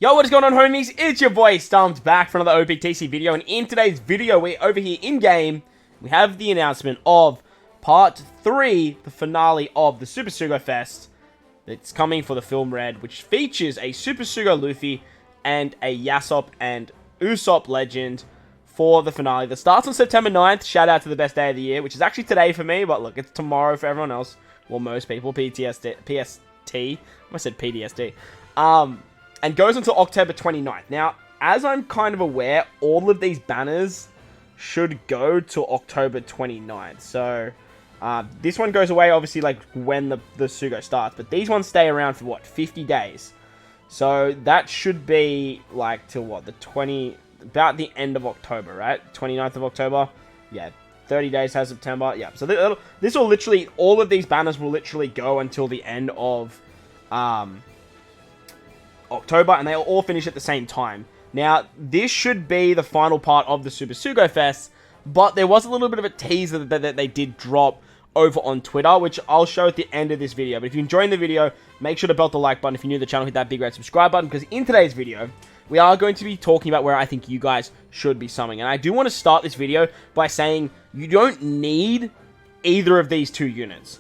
Yo, what is going on, homies? It's your boy StumpD back for another OPTC video, and in today's video, we're over here in-game. We have the announcement of Part 3, the finale of the Super Sugo Fest. It's coming for the film Red, which features a Super Sugo Luffy and a Yassop and Usopp legend for the finale that starts on September 9th. Shout out to the best day of the year, which is actually today for me, but look, it's tomorrow for everyone else. Well, most people. PTSD. I said PTSD. And goes until October 29th. Now, as I'm kind of aware, all of these banners should go to October 29th. So, this one goes away, obviously, like, when the Sugo starts. But these ones stay around for, what, 50 days? So, that should be, like, till, what, about the end of October, right? 29th of October? Yeah, 30 days has September. Yeah, so this will literally, all of these banners will literally go until the end of, October, and they'll all finish at the same time. Now, this should be the final part of the Super Sugo Fest, but there was a little bit of a teaser that they did drop over on Twitter, which I'll show at the end of this video. But if you're enjoying the video, make sure to belt the like button. If you're new to the channel, hit that big red subscribe button, because in today's video, we are going to be talking about where I think you guys should be summoning. And I do want to start this video by saying you don't need either of these two units.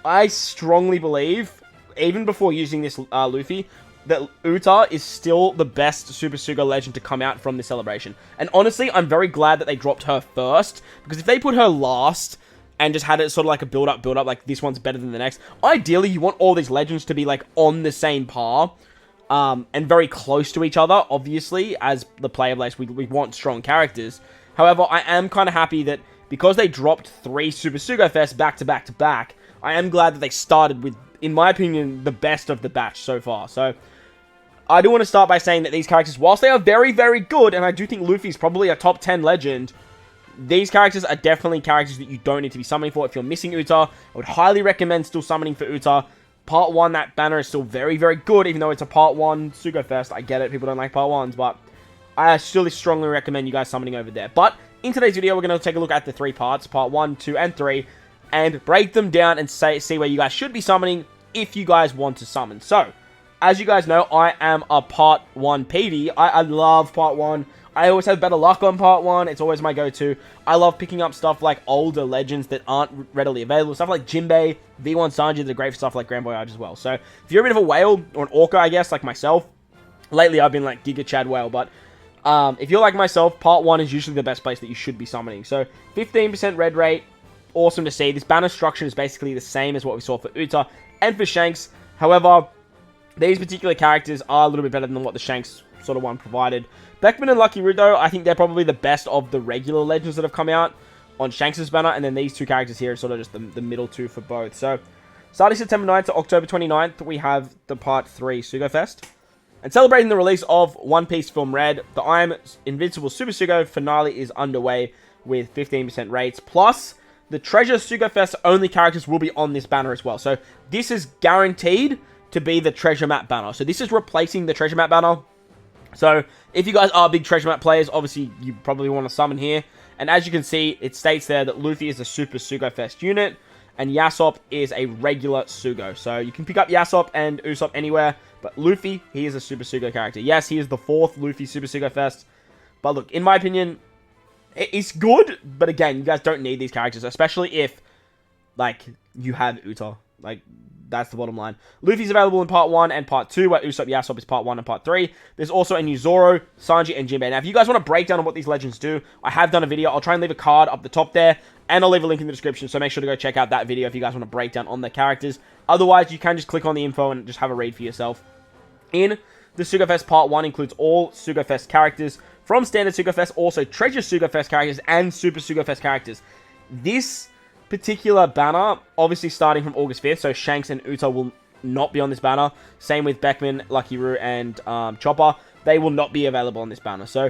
I strongly believe, even before using this Luffy, that Uta is still the best Super Sugo legend to come out from this celebration. And honestly, I'm very glad that they dropped her first, because if they put her last and just had it sort of like a build-up, like this one's better than the next, ideally you want all these legends to be like on the same par, and very close to each other, obviously, as the player base, we want strong characters. However, I am kind of happy that because they dropped 3 Super Sugo Fests back to back to back, I am glad that they started with, in my opinion, the best of the batch so far. So, I do want to start by saying that these characters, whilst they are very, very good, and I do think Luffy's probably a top 10 legend, these characters are definitely characters that you don't need to be summoning for. If you're missing Uta, I would highly recommend still summoning for Uta. Part 1, that banner is still very, very good, even though it's a Part 1 Sugo Fest. I get it, people don't like Part 1s, but I still strongly recommend you guys summoning over there. But in today's video, we're going to take a look at the 3 parts, Part 1, 2, and 3, and break them down and see where you guys should be summoning if you guys want to summon. So, as you guys know, I am a Part 1 PD. I love Part 1. I always have better luck on Part 1. It's always my go-to. I love picking up stuff like older legends that aren't readily available. Stuff like Jinbei, V1 Sanji, they're great for stuff like Grand Voyage as well. So, if you're a bit of a whale, or an orca, I guess, like myself, lately I've been like Giga Chad Whale, but if you're like myself, Part 1 is usually the best place that you should be summoning. So, 15% red rate, awesome to see. This banner structure is basically the same as what we saw for Uta and for Shanks. However, these particular characters are a little bit better than what the Shanks sort of one provided. Beckman and Lucky Root, I think they're probably the best of the regular legends that have come out on Shanks' banner, and then these two characters here are sort of just the middle two for both. So, starting September 9th to October 29th, we have the Part 3 Sugo Fest. And celebrating the release of One Piece Film Red, the Aames Invincible Super Sugo finale is underway with 15% rates, plus the Treasure Sugo Fest only characters will be on this banner as well. So, this is guaranteed to be the treasure map banner. So this is replacing the treasure map banner. So if you guys are big treasure map players, obviously you probably want to summon here. And as you can see, it states there that Luffy is a Super Sugo Fest unit, and Yassop is a regular Sugo. So you can pick up Yassop and Usopp anywhere, but Luffy, he is a Super Sugo character. Yes, he is the 4th Luffy Super Sugo Fest. But look, in my opinion, it's good, but again, you guys don't need these characters, especially if, like, you have Uta. Like, that's the bottom line. Luffy's available in Part 1 and Part 2, where Usopp Yassop is Part 1 and Part 3. There's also a new Zoro, Sanji, and Jinbei. Now, if you guys want a breakdown on what these legends do, I have done a video. I'll try and leave a card up the top there, and I'll leave a link in the description, so make sure to go check out that video if you guys want a breakdown on the characters. Otherwise, you can just click on the info and just have a read for yourself. In the Sugo Fest, Part 1 includes all Sugo Fest characters from Standard Sugo Fest, also Treasure Sugo Fest characters, and Super Sugo Fest characters. This particular banner, obviously starting from August 5th, so Shanks and Uta will not be on this banner. Same with Beckman, Lucky Root, and Chopper. They will not be available on this banner. So,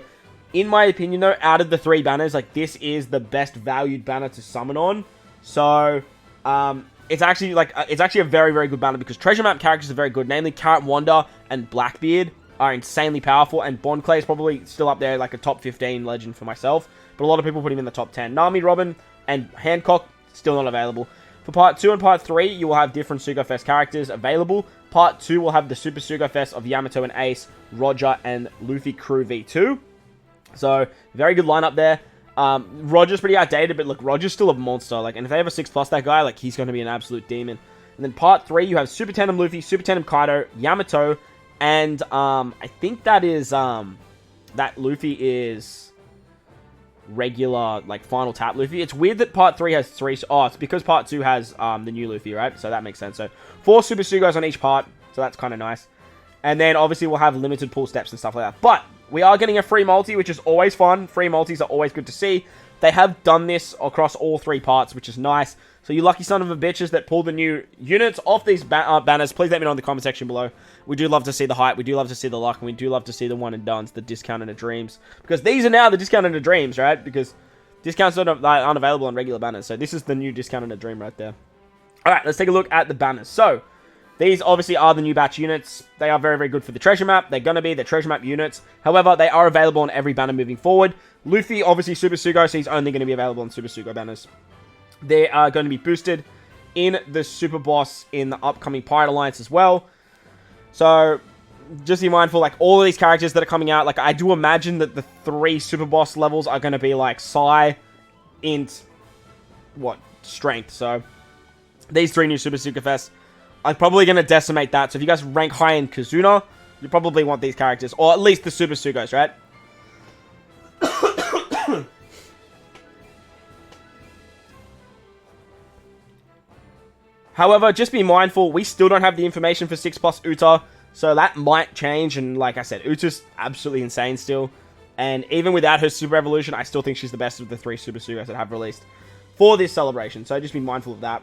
in my opinion, though, out of the 3 banners, like, this is the best valued banner to summon on. So, it's actually a very, very good banner, because treasure map characters are very good. Namely, Carrot Wanda and Blackbeard are insanely powerful, and Bond Clay is probably still up there, like a top 15 legend for myself. But a lot of people put him in the top 10. Nami, Robin, and Hancock, still not available. For For Part 2 and Part 3, you will have different Sugo Fest characters available. Part 2 will have the Super Sugo Fest of Yamato and Ace, Roger, and Luffy Crew V2. So, very good lineup there. Roger's pretty outdated, but look, Roger's still a monster. Like, and if they have a 6+ that guy, like, he's going to be an absolute demon. And then Part 3, you have Super Tandem Luffy, Super Tandem Kaido, Yamato, and I think that is that Luffy is regular, like, final tap Luffy. It's weird that Part 3 has 3... Oh, it's because Part 2 has the new Luffy, right? So that makes sense. So 4 Super Sugos on each part, so that's kind of nice. And then, obviously, we'll have limited pull steps and stuff like that. But we are getting a free multi, which is always fun. Free multis are always good to see. They have done this across all 3 parts, which is nice. So you lucky son of a bitches that pull the new units off these banners, please let me know in the comment section below. We do love to see the hype, we do love to see the luck, and we do love to see the one and dones, the discount and the dreams. Because these are now the discount and the dreams, right? Because discounts aren't available on regular banners. So this is the new discount and the dream right there. Alright, let's take a look at the banners. So, these obviously are the new batch units. They are very, very good for the treasure map. They're going to be the treasure map units. However, they are available on every banner moving forward. Luffy, obviously Super Sugo, so he's only going to be available on Super Sugo banners. They are going to be boosted in the Super Boss in the upcoming Pirate Alliance as well. So, just be mindful, like, all of these characters that are coming out, like, I do imagine that the 3 Super Boss levels are going to be, like, Sai, Int, Strength. So, these 3 new Super Sugo Fests, I'm probably going to decimate that. So if you guys rank high in Kazuna, you probably want these characters. Or at least the Super Sugos, right? However, just be mindful, we still don't have the information for 6+ Uta. So that might change. And like I said, Uta's absolutely insane still. And even without her Super Evolution, I still think she's the best of the 3 Super Sugos that have released for this celebration. So just be mindful of that.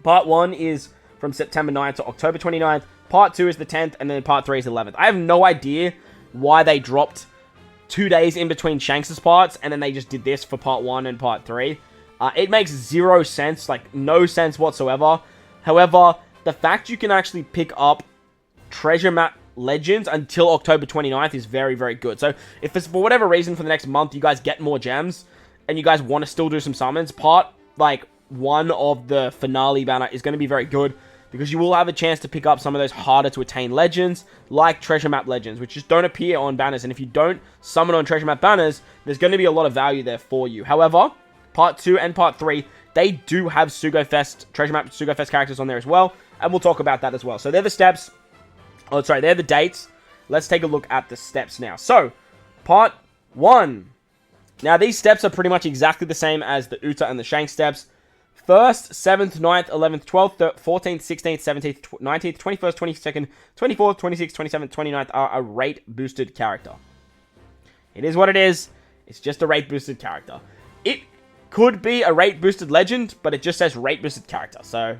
Part 1 is from September 9th to October 29th. Part 2 is the 10th, and then Part 3 is the 11th. I have no idea why they dropped 2 days in between Shanks' parts, and then they just did this for Part 1 and Part 3. It makes 0 sense, like, no sense whatsoever. However, the fact you can actually pick up Treasure Map Legends until October 29th is very, very good. So, if for whatever reason for the next month you guys get more gems, and you guys want to still do some summons, Part, 1 of the finale banner is going to be very good, because you will have a chance to pick up some of those harder to attain legends, like Treasure Map Legends, which just don't appear on banners. And if you don't summon on Treasure Map banners, there's going to be a lot of value there for you. However, Part 2 and Part 3, they do have Sugo Fest, Treasure Map Sugo Fest characters on there as well, and we'll talk about that as well. So they're the steps. Oh, sorry, they're the dates. Let's take a look at the steps now. So, Part 1. Now, these steps are pretty much exactly the same as the Uta and the Shank steps. 1st, 7th, 9th, 11th, 12th, 14th, 16th, 17th, 19th, 21st, 22nd, 24th, 26th, 27th, 29th are a rate-boosted character. It is what it is. It's just a rate-boosted character. It could be a rate-boosted legend, but it just says rate-boosted character. So,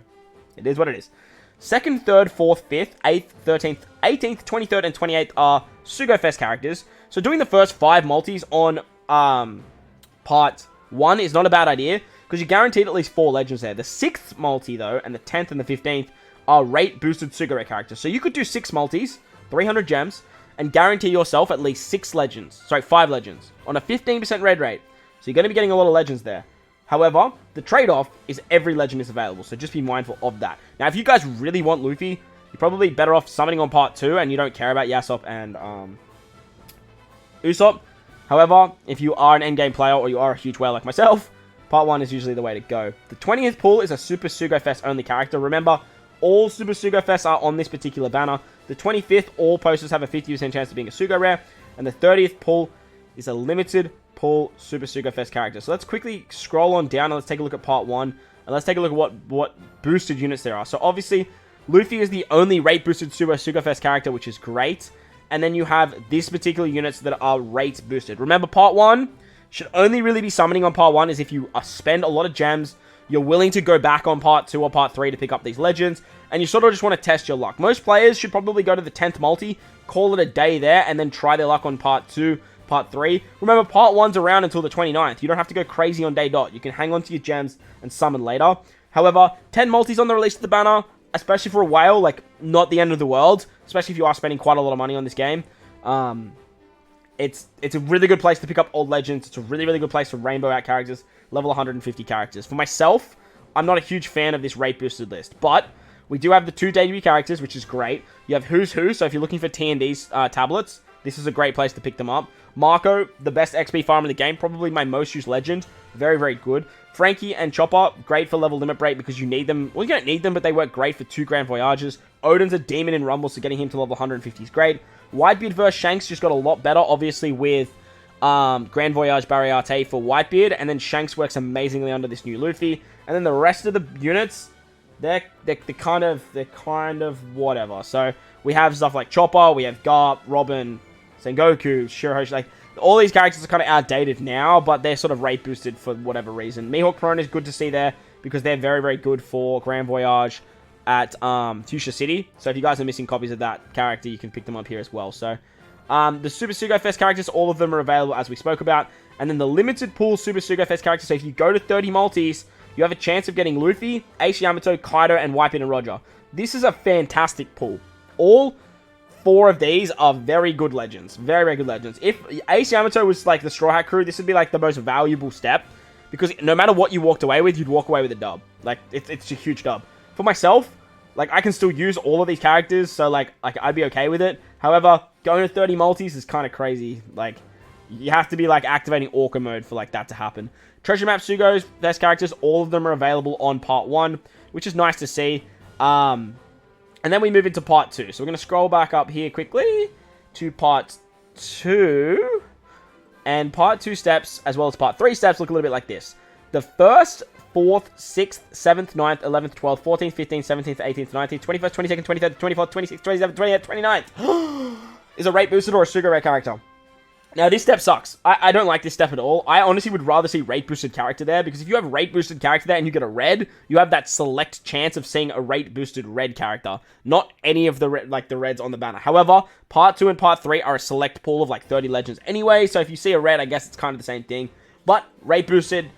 it is what it is. 2nd, 3rd, 4th, 5th, 8th, 13th, 18th, 23rd, and 28th are Sugo Fest characters. So, doing the first 5 multis on Part 1 is not a bad idea, because you're guaranteed at least 4 legends there. The 6th multi, though, and the 10th and the 15th are rate-boosted Sugure characters. So you could do 6 multis, 300 gems, and guarantee yourself at least 5 legends, on a 15% red rate. So you're going to be getting a lot of legends there. However, the trade-off is every legend is available, so just be mindful of that. Now, if you guys really want Luffy, you're probably better off summoning on Part 2, and you don't care about Yassop and Usopp. However, if you are an endgame player, or you are a huge whale like myself, Part 1 is usually the way to go. The 20th pull is a Super Sugo Fest only character. Remember, all Super Sugo Fests are on this particular banner. The 25th, all posters have a 50% chance of being a Sugo rare. And the 30th pull is a limited pull Super Sugo Fest character. So let's quickly scroll on down and let's take a look at Part 1. And let's take a look at what boosted units there are. So obviously, Luffy is the only rate boosted Super Sugo Fest character, which is great. And then you have these particular units that are rate boosted. Remember, Part 1 should only really be summoning on Part 1 is if you spend a lot of gems, you're willing to go back on Part 2 or Part 3 to pick up these legends, and you sort of just want to test your luck. Most players should probably go to the 10th multi, call it a day there, and then try their luck on Part 2, Part 3. Remember, Part 1's around until the 29th. You don't have to go crazy on day dot. You can hang on to your gems and summon later. However, 10 multis on the release of the banner, especially for a whale, like, not the end of the world, especially if you are spending quite a lot of money on this game. It's a really good place to pick up old legends. It's a really, really good place for rainbow out characters, level 150 characters. For myself, I'm not a huge fan of this rate boosted list. But we do have the 2 debut characters, which is great. You have Who's Who, so if you're looking for T&D's tablets, this is a great place to pick them up. Marco, the best XP farm in the game, probably my most used legend. Very, very good. Frankie and Chopper, great for level limit break because you need them. Well, you don't need them, but they work great for 2 Grand Voyages. Odin's a demon in Rumble, so getting him to level 150 is great. Whitebeard vs. Shanks just got a lot better, obviously, with Grand Voyage Barriate for Whitebeard, and then Shanks works amazingly under this new Luffy. And then the rest of the units, they're kind of whatever. So we have stuff like Chopper, we have Garp, Robin, Sengoku, Shirahoshi, like, all these characters are kind of outdated now, but they're sort of rate boosted for whatever reason. Mihawk Perona is good to see there, because they're very, very good for Grand Voyage at Fuchsia City. So if you guys are missing copies of that character, you can pick them up here as well. So the Super Sugo Fest characters, all of them are available as we spoke about. And then the limited pool Super Sugo Fest characters, so if you go to 30 multis, you have a chance of getting Luffy, Ace Yamato, Kaido, and Whitebeard and Roger. This is a fantastic pool. All 4 of these are very good legends. Very, very good legends. If Ace Yamato was like the Straw Hat crew, this would be like the most valuable step. Because no matter what you walked away with, you'd walk away with a dub. Like, it's a huge dub. For myself, like, I can still use all of these characters, so like I'd be okay with it. However, going to 30 multis is kind of crazy. Like, you have to be like activating Orca mode for like that to happen. Treasure Map Sugo's best characters, all of them are available on part 1, which is nice to see. And then we move into part 2. So we're going to scroll back up here quickly to part 2. And part 2 steps, as well as part 3 steps, look a little bit like this. The 1st, 4th, 6th, 7th, 9th, 11th, 12th, 14th, 15th, 17th, 18th, 19th, 21st, 22nd, 23rd, 24th, 26th, 27th, 28th, 29th is a rate boosted or a Sugo rate character. Now, this step sucks. I don't like this step at all. I honestly would rather see rate boosted character there, because if you have rate boosted character there and you get a red, you have that select chance of seeing a rate boosted red character, not any of the the reds on the banner. However, part 2 and part 3 are a select pool of like 30 legends anyway, so if you see a red, I guess it's kind of the same thing. But rate boosted,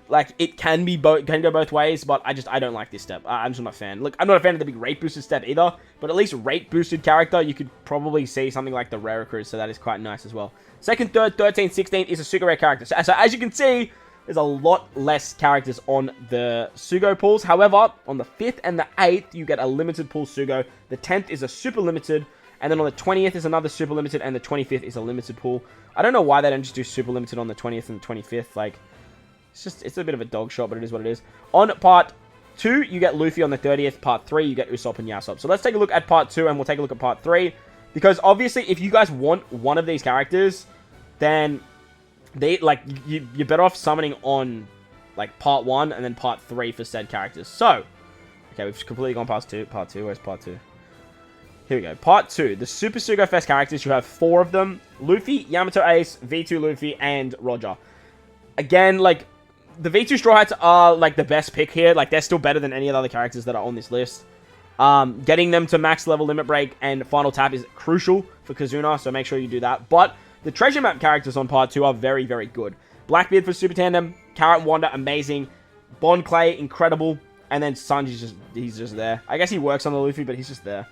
like, it can go both ways, but I don't like this step. I'm just not a fan. Look, I'm not a fan of the big rate boosted step either, but at least rate boosted character, you could probably see something like the Rare Crew, so that is quite nice as well. 2nd, 3rd, 13th, 16th is a Sugo rare character. So as you can see, there's a lot less characters on the Sugo pools. However, on the 5th and the 8th, you get a limited pool Sugo. The 10th is a super limited, and then on the 20th is another super limited, and the 25th is a limited pool. I don't know why they don't just do super limited on the 20th and the 25th, like, it's a bit of a dog shot, but it is what it is. On part 2, you get Luffy on the 30th. Part 3, you get Usopp and Yassop. So let's take a look at part 2, and we'll take a look at part 3. Because obviously, if you guys want one of these characters, then you're better off summoning on like part 1 and then part 3 for said characters. So, okay, we've completely gone past part 2. Where's part 2? Here we go. Part 2. The Super Sugo Fest characters, you have 4 of them. Luffy, Yamato Ace, V2 Luffy, and Roger. Again, like, the V2 Straw Hats are, like, the best pick here. Like, they're still better than any of the other characters that are on this list. Getting them to max level limit break and final tap is crucial for Kazuna, so make sure you do that. But the treasure map characters on part 2 are very, very good. Blackbeard for Super Tandem, Carrot and Wanda, amazing. Bond Clay, incredible. And then Sanji's he's just there. I guess he works on the Luffy, but he's just there.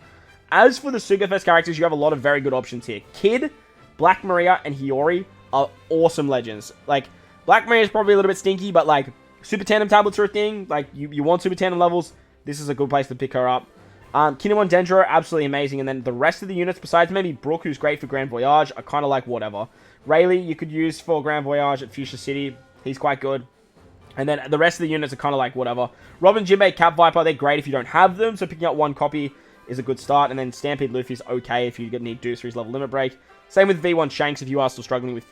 As for the Sugo Fest characters, you have a lot of very good options here. Kid, Black Maria, and Hiyori are awesome legends. Like, Black Maria is probably a little bit stinky, but, like, Super Tandem tablets are a thing. Like, you want Super Tandem levels, this is a good place to pick her up. Kinemon Dendro, absolutely amazing. And then the rest of the units, besides maybe Brook, who's great for Grand Voyage, are kind of like whatever. Rayleigh, you could use for Grand Voyage at Fuchsia City. He's quite good. And then the rest of the units are kind of like whatever. Robin, Jinbei, Cap Viper, they're great if you don't have them. So picking up one copy is a good start. And then Stampede Luffy's okay if you need Deuce for his level limit break. Same with V1 Shanks if you are still struggling with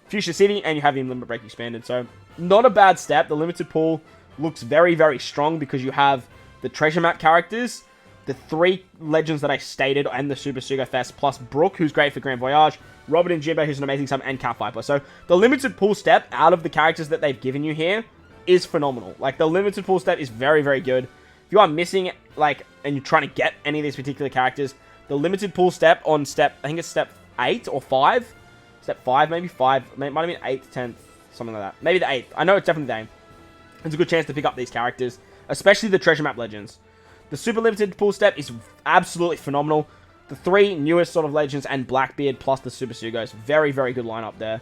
Fuchsia City and you have him limit break expanded. So not a bad step. The limited pool looks very, very strong because you have the treasure map characters, the 3 legends that I stated, and the Super Sugo Fest, plus Brook, who's great for Grand Voyage, Robin and Jinbei, who's an amazing sum, and Cat Viper. So the limited pool step out of the characters that they've given you here is phenomenal. Like, the limited pool step is very, very good. If you are missing, like, and you're trying to get any of these particular characters, the limited pool step on step, I think it's step 8 or 5. Step 5, maybe 5. Might have been 8th, 10th, something like that. Maybe the 8th. I know it's definitely the 8th. It's a good chance to pick up these characters, especially the treasure map legends. The super limited pool step is absolutely phenomenal. The 3 newest sort of legends and Blackbeard plus the Super Sugos. Very, very good lineup there.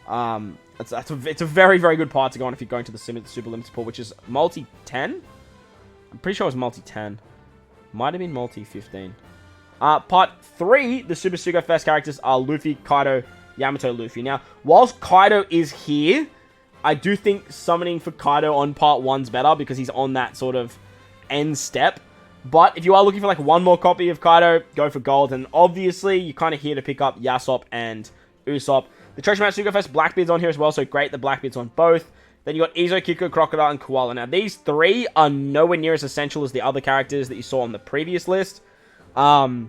And It's a very, very good part to go on if you're going to the Super Limited pool, which is multi-10. I'm pretty sure it was multi-10. Might have been multi-15. Part 3, the Super Sugo Fest characters are Luffy, Kaido, Yamato, Luffy. Now, whilst Kaido is here, I do think summoning for Kaido on part 1's better because he's on that sort of end step. But if you are looking for like one more copy of Kaido, go for gold. And obviously, you're kind of here to pick up Yassop and Usopp. The Treasure Map Sugo Fest Blackbeard's on here as well, so great, the Blackbeard's on both. Then you got Izo, Kiko, Crocodile, and Koala. Now, these 3 are nowhere near as essential as the other characters that you saw on the previous list. Carrot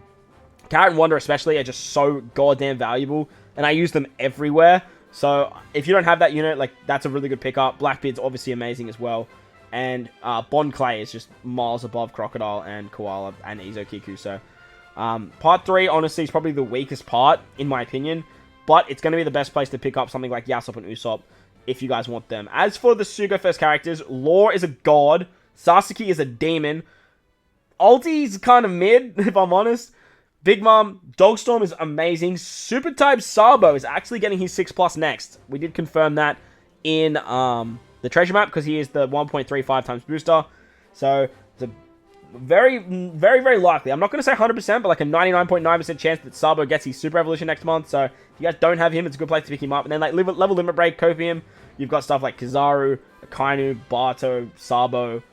and Wonder especially are just so goddamn valuable, and I use them everywhere. So, if you don't have that unit, like, that's a really good pickup. Blackbeard's obviously amazing as well. And Bond Clay is just miles above Crocodile and Koala and Izo Kiku. So, part 3, honestly, is probably the weakest part, in my opinion. But it's going to be the best place to pick up something like Yassop and Usopp if you guys want them. As for the Sugo Fest characters, Law is a god. Sasuke is a demon. Ulti's kind of mid, if I'm honest. Big Mom, Dogstorm is amazing. Super type Sabo is actually getting his 6+ next. We did confirm that in the treasure map because he is the 1.35 times booster. So it's a very, very, very likely. I'm not going to say 100%, but like a 99.9% chance that Sabo gets his Super Evolution next month. So if you guys don't have him, it's a good place to pick him up. And then like level Limit Break, Copium, you've got stuff like Kizaru, Akainu, Bato, Sabo.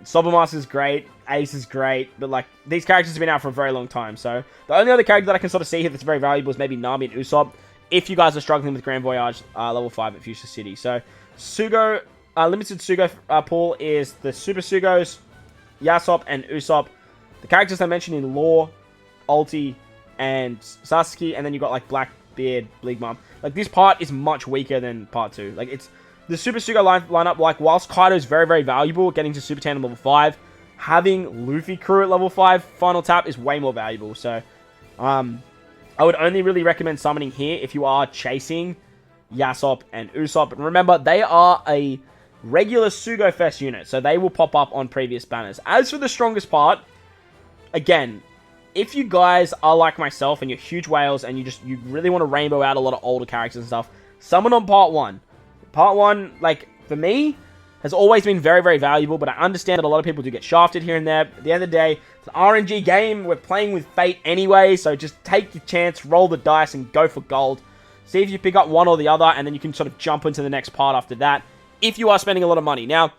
Sobermaster is great, Ace is great, but like these characters have been out for a very long time. So the only other character that I can sort of see here that's very valuable is maybe Nami and Usopp. If you guys are struggling with Grand Voyage level 5 at Fuchsia City. So Sugo, limited Sugo pool is the Super Sugos, Yassop, and Usopp. The characters I mentioned in Law, Ulti, and Sasuke, and then you got like Blackbeard, Big Mom. Like this part is much weaker than part 2. Like it's the Super Sugo lineup, like whilst Kaido is very, very valuable, getting to Super Tandem level 5, having Luffy crew at level 5, final tap is way more valuable. So, I would only really recommend summoning here if you are chasing Yassop and Usopp. And remember, they are a regular Sugo Fest unit, so they will pop up on previous banners. As for the strongest part, again, if you guys are like myself and you're huge whales and you really want to rainbow out a lot of older characters and stuff, summon on part 1. Part 1, like, for me, has always been very, very valuable, but I understand that a lot of people do get shafted here and there. At the end of the day, it's an RNG game. We're playing with fate anyway, so just take your chance, roll the dice, and go for gold. See if you pick up one or the other, and then you can sort of jump into the next part after that, if you are spending a lot of money. Now,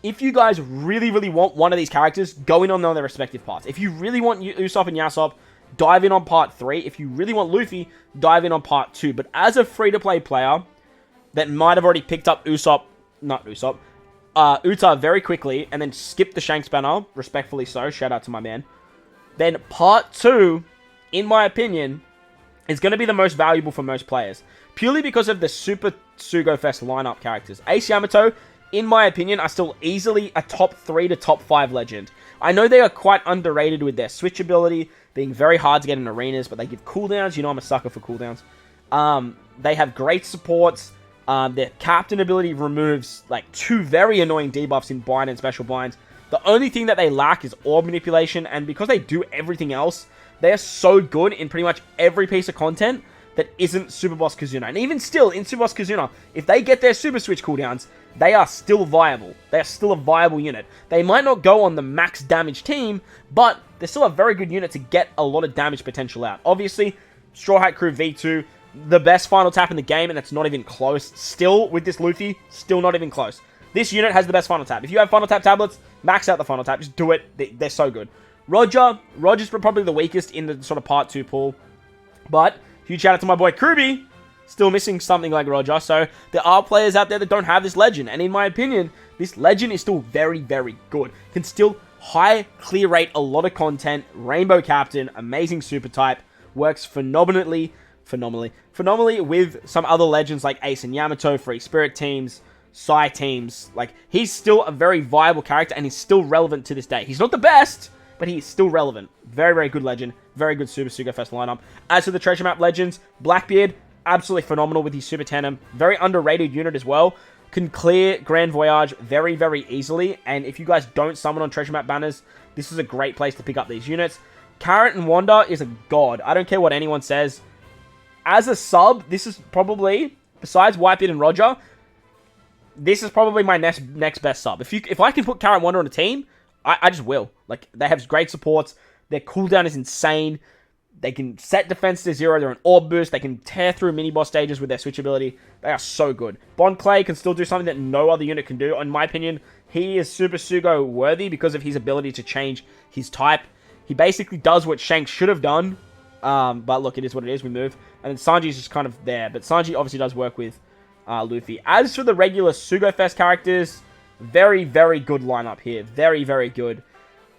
if you guys really, really want one of these characters, go in on their respective parts. If you really want Usopp and Yassop, dive in on part 3. If you really want Luffy, dive in on part 2. But as a free-to-play player that might have already picked up Uta very quickly, and then skipped the Shanks banner, respectfully so, shout out to my man, then part 2, in my opinion, is going to be the most valuable for most players. Purely because of the Super Sugo Fest lineup characters. Ace Yamato, in my opinion, are still easily a top 3 to top 5 legend. I know they are quite underrated with their switch ability, being very hard to get in arenas, but they give cooldowns. You know I'm a sucker for cooldowns. They have great supports. Their captain ability removes like 2 very annoying debuffs in bind and special binds. The only thing that they lack is orb manipulation, and because they do everything else, they are so good in pretty much every piece of content that isn't Super Boss Kazuna. And even still, in Super Boss Kazuna, if they get their Super Switch cooldowns, they are still viable. They are still a viable unit. They might not go on the max damage team, but they're still a very good unit to get a lot of damage potential out. Obviously, Straw Hat Crew V2, the best final tap in the game, and it's not even close. Still, with this Luffy, still not even close. This unit has the best final tap. If you have final tap tablets, max out the final tap. Just do it. They're so good. Roger's probably the weakest in the sort of part 2 pool. But, huge shout out to my boy Kruby. Still missing something like Roger. So, there are players out there that don't have this legend. And in my opinion, this legend is still very, very good. Can still high clear rate a lot of content. Rainbow Captain, amazing super type. Works phenomenally with some other legends like Ace and Yamato, Free Spirit teams, Psy teams. Like, he's still a very viable character, and he's still relevant to this day. He's not the best, but he's still relevant. Very, very good legend. Very good Super Sugo Fest lineup. As for the treasure map legends, Blackbeard, absolutely phenomenal with his Super Tandem. Very underrated unit as well. Can clear Grand Voyage very, very easily. And if you guys don't summon on treasure map banners, this is a great place to pick up these units. Carrot and Wanda is a god. I don't care what anyone says. As a sub, this is probably, besides Whitebeard and Roger, this is probably my next best sub. If I can put Carrot Wonder on a team, I just will. Like, they have great supports. Their cooldown is insane. They can set defense to 0. They're an orb boost. They can tear through mini-boss stages with their switch ability. They are so good. Bond Clay can still do something that no other unit can do. In my opinion, he is Super Sugo worthy because of his ability to change his type. He basically does what Shanks should have done. But look, it is what it is. We move. And then Sanji's just kind of there. But Sanji obviously does work with Luffy. As for the regular Sugo Fest characters, very, very good lineup here. Very, very good.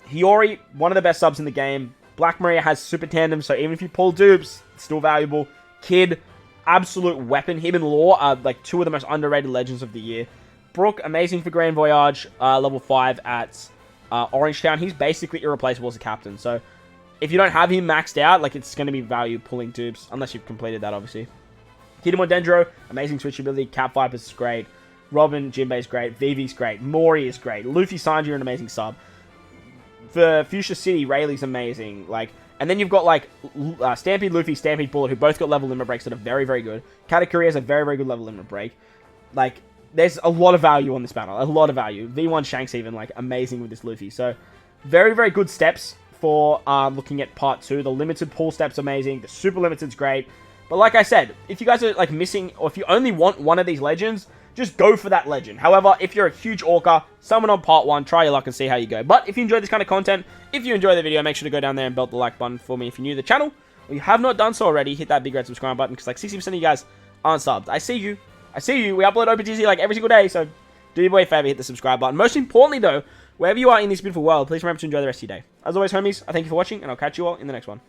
Hiyori, one of the best subs in the game. Black Maria has super tandem, so even if you pull dupes, it's still valuable. Kid, absolute weapon. Him and Law are like 2 of the most underrated legends of the year. Brook, amazing for Grand Voyage, level 5 at Orange Town. He's basically irreplaceable as a captain, so if you don't have him maxed out, like, it's going to be value pulling dupes, unless you've completed that, obviously. Kinemon Dendro, amazing switch ability. Cat Viper's is great. Robin, Jinbei's great. Vivi's great. Mori is great. Luffy, Sanji are an amazing sub. For Fuchsia City, Rayleigh's amazing. Like, and then you've got, like, Stampede Luffy, Stampede Bullet, who both got level limit breaks that are very, very good. Katakuri has a very, very good level limit break. Like, there's a lot of value on this battle. A lot of value. V1 Shanks even, like, amazing with this Luffy. So, very, very good steps for looking at part 2. The limited pull step's amazing. The super limited's great. But like I said, if you guys are, like, missing, or if you only want one of these legends, just go for that legend. However, if you're a huge orca, summon on part 1, try your luck and see how you go. But if you enjoy this kind of content, if you enjoy the video, make sure to go down there and belt the like button for me. If you're new to the channel, or you have not done so already, hit that big red subscribe button, because like 60% of you guys aren't subbed. I see you. I see you. We upload OPTC like every single day, so do your boy a favor, hit the subscribe button. Most importantly though, wherever you are in this beautiful world, please remember to enjoy the rest of your day. As always, homies, I thank you for watching, and I'll catch you all in the next one.